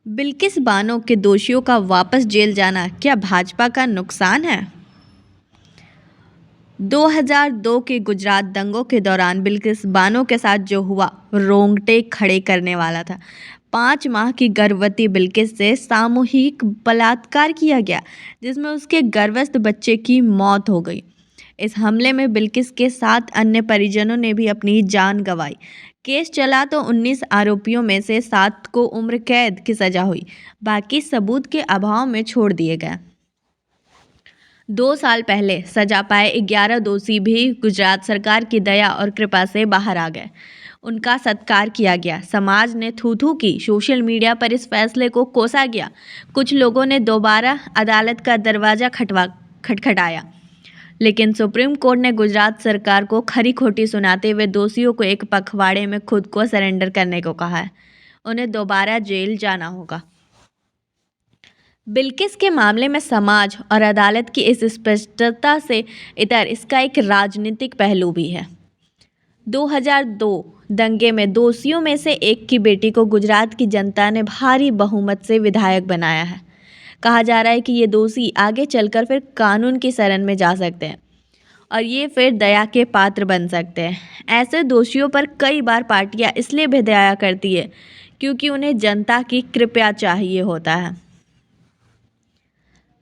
बिल्किस बानो के दोषियों का वापस जेल जाना क्या भाजपा का नुकसान है? 2002 के गुजरात दंगों के दौरान बिल्किस बानो के साथ जो हुआ रोंगटे खड़े करने वाला था। 5 माह की गर्भवती बिल्किस से सामूहिक बलात्कार किया गया, जिसमें उसके गर्भस्थ बच्चे की मौत हो गई। इस हमले में बिल्किस के 7 अन्य परिजनों ने भी अपनी जान गंवाई। केस चला तो 19 आरोपियों में से 7 को उम्र कैद की सजा हुई, बाकी सबूत के अभाव में छोड़ दिए गए। 2 साल पहले सजा पाए 11 दोषी भी गुजरात सरकार की दया और कृपा से बाहर आ गए। उनका सत्कार किया गया, समाज ने थू थू की, सोशल मीडिया पर इस फैसले को कोसा गया। कुछ लोगों ने दोबारा अदालत का दरवाजा खटखटाया, लेकिन सुप्रीम कोर्ट ने गुजरात सरकार को खरी खोटी सुनाते हुए दोषियों को एक पखवाड़े में खुद को सरेंडर करने को कहा है। उन्हें दोबारा जेल जाना होगा। बिल्किस के मामले में समाज और अदालत की इस स्पष्टता से इतर इसका एक राजनीतिक पहलू भी है। 2002 दंगे में दोषियों में से एक की बेटी को गुजरात की जनता ने भारी बहुमत से विधायक बनाया है। कहा जा रहा है कि ये दोषी आगे चलकर फिर कानून की शरण में जा सकते हैं और ये फिर दया के पात्र बन सकते हैं। ऐसे दोषियों पर कई बार पार्टियां इसलिए भी दया करती है क्योंकि उन्हें जनता की कृपा चाहिए होता है।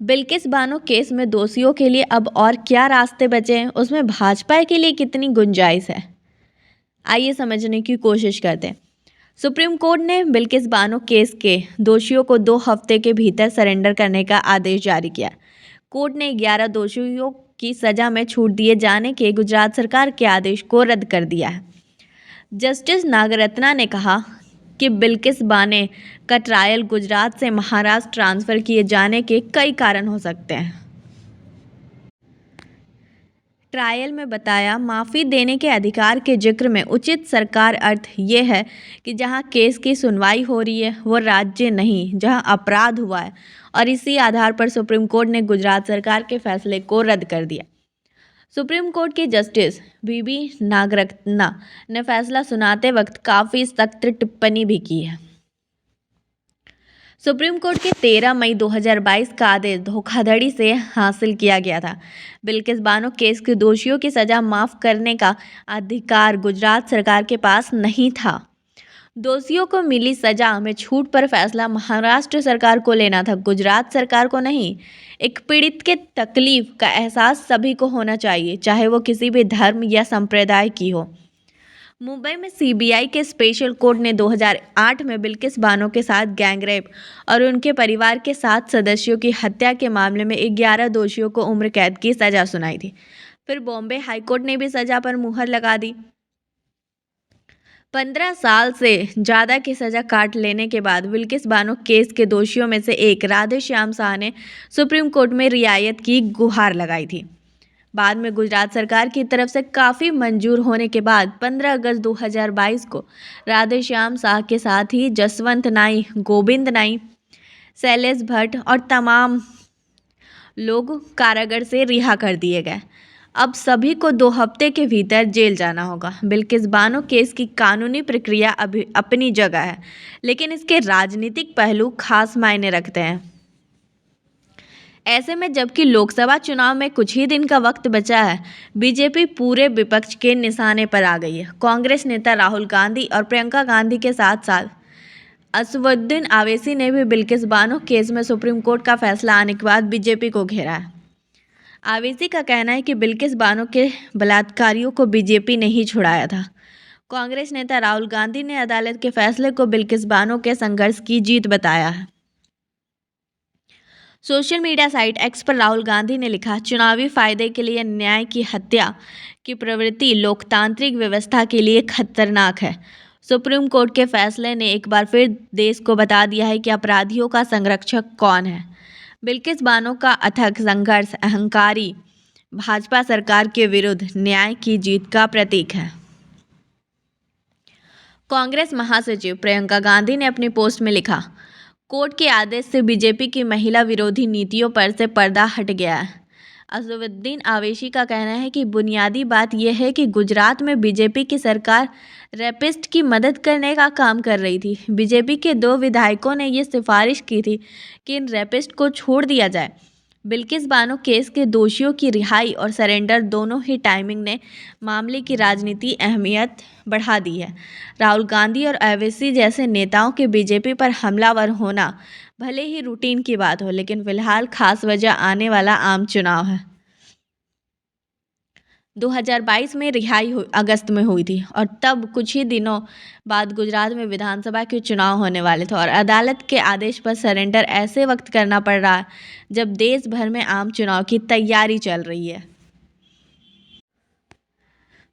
बिल्किस बानो केस में दोषियों के लिए अब और क्या रास्ते बचे हैं, उसमें भाजपा के लिए कितनी गुंजाइश है, आइए समझने की कोशिश करते हैं। सुप्रीम कोर्ट ने बिल्किस बानो केस के दोषियों को 2 हफ्ते के भीतर सरेंडर करने का आदेश जारी किया। कोर्ट ने 11 दोषियों की सजा में छूट दिए जाने के गुजरात सरकार के आदेश को रद्द कर दिया है। जस्टिस नागरत्ना ने कहा कि बिल्किस बानो का ट्रायल गुजरात से महाराष्ट्र ट्रांसफर किए जाने के कई कारण हो सकते हैं। ट्रायल में बताया, माफ़ी देने के अधिकार के जिक्र में उचित सरकार अर्थ ये है कि जहां केस की सुनवाई हो रही है वो राज्य नहीं जहां अपराध हुआ है, और इसी आधार पर सुप्रीम कोर्ट ने गुजरात सरकार के फैसले को रद्द कर दिया। सुप्रीम कोर्ट के जस्टिस बीबी नागरत्ना ने फैसला सुनाते वक्त काफ़ी सख्त टिप्पणी भी की है। सुप्रीम कोर्ट के 13 मई 2022 का आदेश धोखाधड़ी से हासिल किया गया था। बिल्किस बानो केस के दोषियों की सजा माफ़ करने का अधिकार गुजरात सरकार के पास नहीं था। दोषियों को मिली सजा में छूट पर फैसला महाराष्ट्र सरकार को लेना था, गुजरात सरकार को नहीं। एक पीड़ित के तकलीफ का एहसास सभी को होना चाहिए, चाहे वो किसी भी धर्म या संप्रदाय की हो। मुंबई में सीबीआई के स्पेशल कोर्ट ने 2008 में बिल्किस बानो के साथ गैंगरेप और उनके परिवार के 7 सदस्यों की हत्या के मामले में 11 दोषियों को उम्र कैद की सजा सुनाई थी। फिर बॉम्बे हाईकोर्ट ने भी सजा पर मुहर लगा दी। 15 साल से ज़्यादा की सजा काट लेने के बाद बिल्किस बानो केस के दोषियों में से एक राधेश्याम शाह ने सुप्रीम कोर्ट में रियायत की गुहार लगाई थी। बाद में गुजरात सरकार की तरफ से काफ़ी मंजूर होने के बाद 15 अगस्त 2022 को राधेश्याम शाह के साथ ही जसवंत नाई, गोविंद नाई, शैलेश भट्ट और तमाम लोग कारागार से रिहा कर दिए गए। अब सभी को 2 हफ्ते के भीतर जेल जाना होगा। बिल्किस बानो केस की कानूनी प्रक्रिया अभी अपनी जगह है, लेकिन इसके राजनीतिक पहलू खास मायने रखते हैं। ऐसे में जबकि लोकसभा चुनाव में कुछ ही दिन का वक्त बचा है, बीजेपी पूरे विपक्ष के निशाने पर आ गई है। कांग्रेस नेता राहुल गांधी और प्रियंका गांधी के साथ साथ असदुद्दीन ओवैसी ने भी बिल्किस बानो केस में सुप्रीम कोर्ट का फैसला आने के बाद बीजेपी को घेरा है। ओवैसी का कहना है कि बिल्किस बानो के बलात्कारियों को बीजेपी ने ही छुड़ाया था। कांग्रेस नेता राहुल गांधी ने अदालत के फैसले को बिल्किस बानो के संघर्ष की जीत बताया है। सोशल मीडिया साइट एक्स पर राहुल गांधी ने लिखा, चुनावी फायदे के लिए न्याय की हत्या की प्रवृत्ति लोकतांत्रिक व्यवस्था के लिए खतरनाक है। सुप्रीम कोर्ट के फैसले ने एक बार फिर देश को बता दिया है कि अपराधियों का संरक्षक कौन है। बिल्किस बानो का अथक संघर्ष अहंकारी भाजपा सरकार के विरुद्ध न्याय की जीत का प्रतीक है। कांग्रेस महासचिव प्रियंका गांधी ने अपनी पोस्ट में लिखा, कोर्ट के आदेश से बीजेपी की महिला विरोधी नीतियों पर से पर्दा हट गया है। असदुद्दीन ओवैसी का कहना है कि बुनियादी बात यह है कि गुजरात में बीजेपी की सरकार रेपिस्ट की मदद करने का काम कर रही थी। बीजेपी के 2 विधायकों ने ये सिफारिश की थी कि इन रेपिस्ट को छोड़ दिया जाए। बिल्किस बानो केस के दोषियों की रिहाई और सरेंडर दोनों ही टाइमिंग ने मामले की राजनीतिक अहमियत बढ़ा दी है। राहुल गांधी और ओवैसी जैसे नेताओं के बीजेपी पर हमलावर होना भले ही रूटीन की बात हो, लेकिन फिलहाल खास वजह आने वाला आम चुनाव है। 2022 में रिहाई अगस्त में हुई थी और तब कुछ ही दिनों बाद गुजरात में विधानसभा के चुनाव होने वाले थे और अदालत के आदेश पर सरेंडर ऐसे वक्त करना पड़ रहा है जब देश भर में आम चुनाव की तैयारी चल रही है।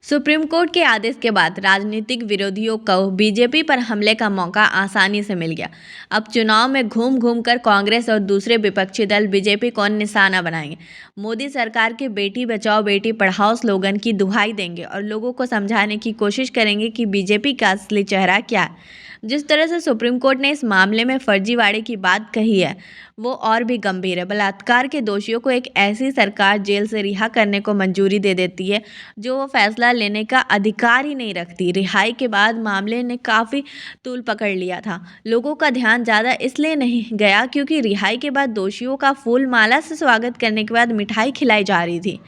सुप्रीम कोर्ट के आदेश के बाद राजनीतिक विरोधियों को बीजेपी पर हमले का मौका आसानी से मिल गया। अब चुनाव में घूम घूम कर कांग्रेस और दूसरे विपक्षी दल बीजेपी को निशाना बनाएंगे। मोदी सरकार के बेटी बचाओ बेटी पढ़ाओ स्लोगन की दुहाई देंगे और लोगों को समझाने की कोशिश करेंगे कि बीजेपी का असली चेहरा क्या है। जिस तरह से सुप्रीम कोर्ट ने इस मामले में फर्जीवाड़े की बात कही है वो और भी गंभीर है। बलात्कार के दोषियों को एक ऐसी सरकार जेल से रिहा करने को मंजूरी दे देती है जो वो फैसला लेने का अधिकार ही नहीं रखती। रिहाई के बाद मामले ने काफ़ी तूल पकड़ लिया था। लोगों का ध्यान ज़्यादा इसलिए नहीं गया क्योंकि रिहाई के बाद दोषियों का फूल माला से स्वागत करने के बाद मिठाई खिलाई जा रही थी।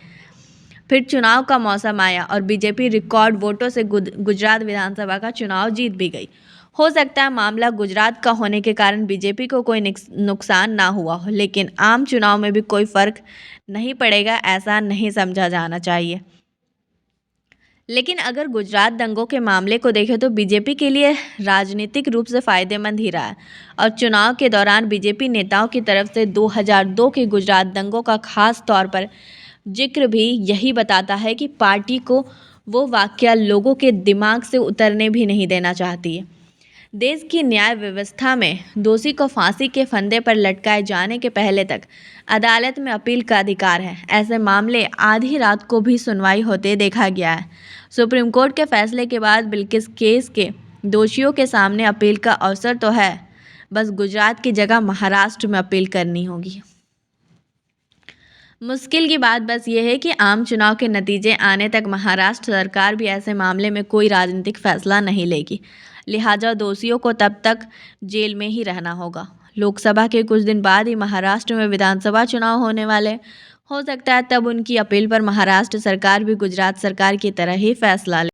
फिर चुनाव का मौसम आया और बीजेपी रिकॉर्ड वोटों से गुजरात विधानसभा का चुनाव जीत भी गई। हो सकता है मामला गुजरात का होने के कारण बीजेपी को कोई नुकसान ना हुआ हो, लेकिन आम चुनाव में भी कोई फर्क नहीं पड़ेगा ऐसा नहीं समझा जाना चाहिए। लेकिन अगर गुजरात दंगों के मामले को देखें तो बीजेपी के लिए राजनीतिक रूप से फायदेमंद ही रहा है और चुनाव के दौरान बीजेपी नेताओं की तरफ से 2002 के गुजरात दंगों का खास तौर पर जिक्र भी यही बताता है कि पार्टी को वो वाकया लोगों के दिमाग से उतरने भी नहीं देना चाहती है। देश की न्याय व्यवस्था में दोषी को फांसी के फंदे पर लटकाए जाने के पहले तक अदालत में अपील का अधिकार है। ऐसे मामले आधी रात को भी सुनवाई होते देखा गया है। सुप्रीम कोर्ट के फैसले के बाद बिल्किस केस के दोषियों के सामने अपील का अवसर तो है, बस गुजरात की जगह महाराष्ट्र में अपील करनी होगी। मुश्किल की बात बस ये है कि आम चुनाव के नतीजे आने तक महाराष्ट्र सरकार भी ऐसे मामले में कोई राजनीतिक फैसला नहीं लेगी। लिहाजा दोषियों को तब तक जेल में ही रहना होगा। लोकसभा के कुछ दिन बाद ही महाराष्ट्र में विधानसभा चुनाव होने वाले हो सकता है तब उनकी अपील पर महाराष्ट्र सरकार भी गुजरात सरकार की तरह ही फैसला ले।